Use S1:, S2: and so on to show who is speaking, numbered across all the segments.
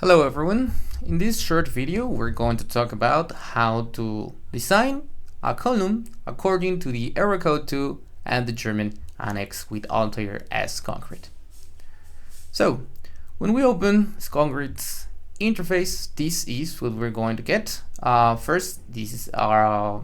S1: Hello everyone. In this short video we're going to talk about how to design a column according to the Eurocode 2 and the German Annex with Altair as concrete. So when we open concrete's interface, this is what we're going to get. First, this is our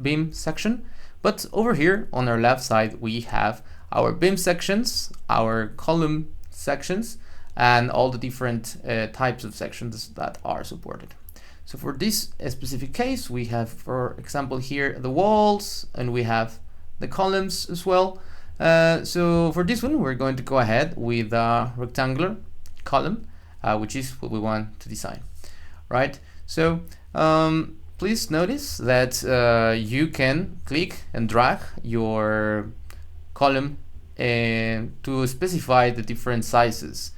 S1: beam section, but over here on our left side we have our beam sections, our column sections, and all the different types of sections that are supported. So for this specific case, we have, for example, here the walls, and we have the columns as well. So for this one, we're going to go ahead with a rectangular column, which is what we want to design, right? So please notice that you can click and drag your column to specify the different sizes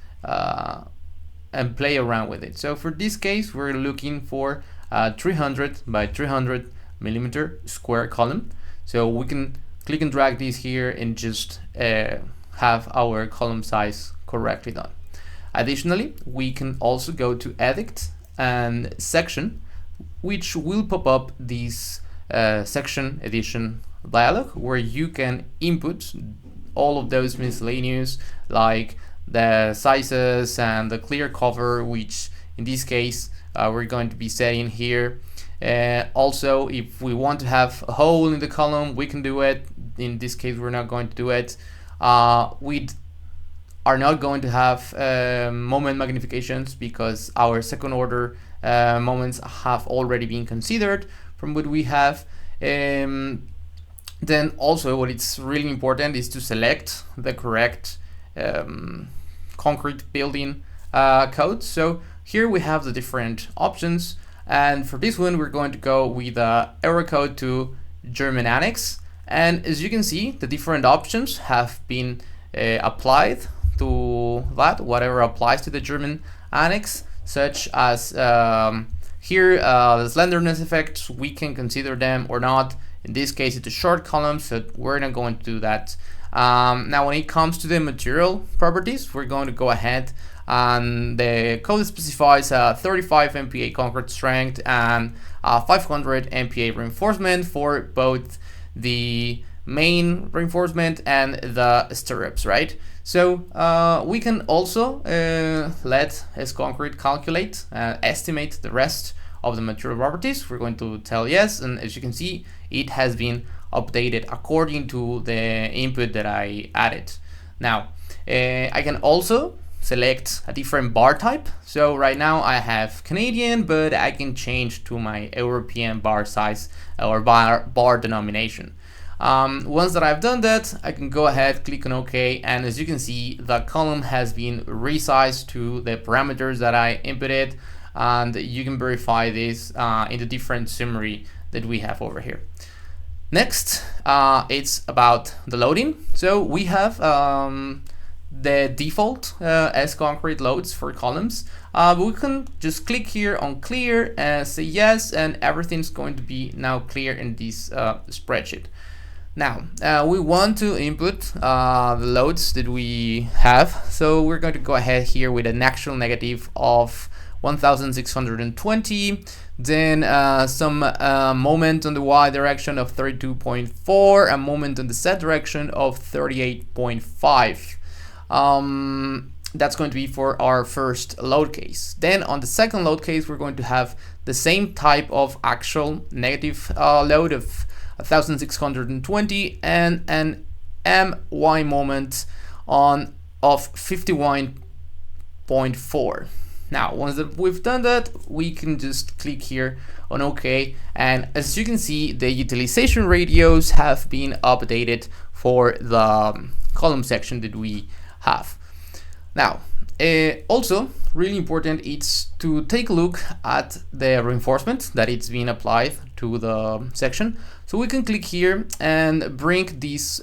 S1: and play around with it. So for this case, we're looking for a 300 by 300 millimeter square column. So we can click and drag this here and just have our column size correctly done. Additionally, we can also go to Edit and Section, which will pop up this section edition dialog where you can input all of those miscellaneous, like the sizes and the clear cover, which in this case we're going to be setting here. Also, if we want to have a hole in the column, we can do it. In this case, we're not going to do it. We are not going to have moment magnifications because our second order moments have already been considered from what we have. Then also, what is really important is to select the correct concrete building code. So here we have the different options, and for this one we're going to go with Eurocode 2 German Annex, and as you can see, the different options have been applied to that, whatever applies to the German Annex, such as here the slenderness effects, we can consider them or not. In this case it's a short column, so we're not going to do that. Now when it comes to the material properties, we're going to go ahead, and the code specifies 35 MPa concrete strength and 500 MPa reinforcement for both the main reinforcement and the stirrups, right? So we can also let S concrete calculate, estimate the rest of the material properties. We're going to tell yes, and as you can see, it has been updated according to the input that I added. Now I can also select a different bar type. So right now I have Canadian, but I can change to my European bar size or bar denomination. Once that I've done that, I can go ahead, click on OK, and as you can see, the column has been resized to the parameters that I inputted, and you can verify this in the different summary that we have over here. Next, it's about the loading. So we have the default S concrete loads for columns. But we can just click here on clear and say yes, and everything's going to be now clear in this spreadsheet. Now we want to input the loads that we have. So we're going to go ahead here with an actual negative of 1620, then some moment on the Y direction of 32.4, a moment on the Z direction of 38.5. That's going to be for our first load case. Then on the second load case, we're going to have the same type of actual negative load of 1620 and an MY moment of 51.4. Now, once that we've done that, we can just click here on OK, and as you can see, the utilization radios have been updated for the column section that we have. Now, also really important is to take a look at the reinforcement that it's been applied to the section. So we can click here and bring this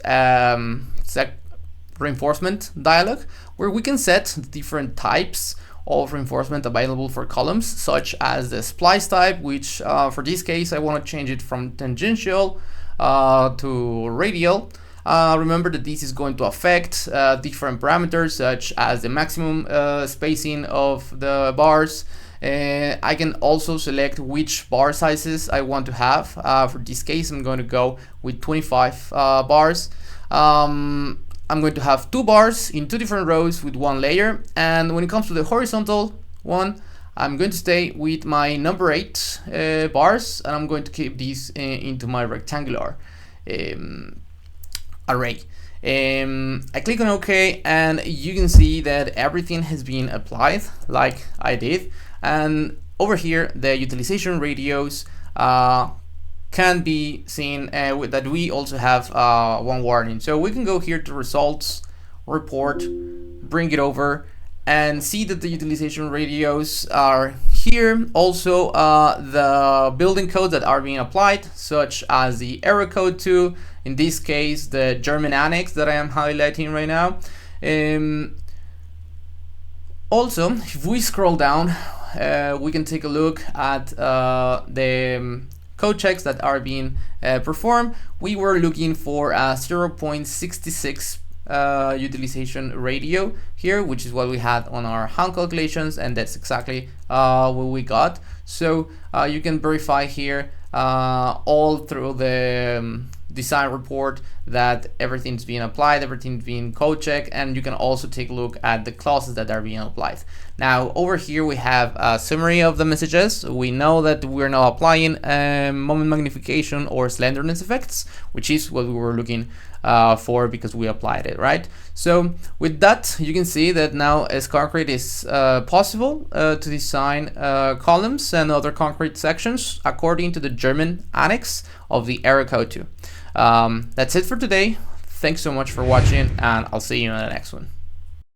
S1: reinforcement dialog where we can set the different types of reinforcement available for columns, such as the splice type, which for this case I want to change it from tangential to radial, Remember that this is going to affect different parameters such as the maximum spacing of the bars. I can also select which bar sizes I want to have. For this case, I'm going to go with 25 bars. I'm going to have 2 bars in 2 different rows with 1 layer, and when it comes to the horizontal one, I'm going to stay with my number 8 bars, and I'm going to keep these into my rectangular array. I click on OK, and you can see that everything has been applied like I did, and over here the utilization radios can be seen that we also have one warning. So we can go here to results, report, bring it over, and see that the utilization radios are here. Also the building codes that are being applied, such as the error code 2, in this case the German Annex that I am highlighting right now. Also, if we scroll down, we can take a look at the code checks that are being performed. We were looking for a 0.66 utilization radio here, which is what we had on our hand calculations, and that's exactly what we got. So you can verify here all through the design report that everything's being applied, everything's being code checked, and you can also take a look at the clauses that are being applied. Now over here we have a summary of the messages. We know that we're now applying moment magnification or slenderness effects, which is what we were looking for because we applied it, right? So with that, you can see that now as concrete is possible to design columns and other concrete sections according to the German Annex of the error code 2. That's it for today. Thanks so much for watching, and I'll see you in the next one.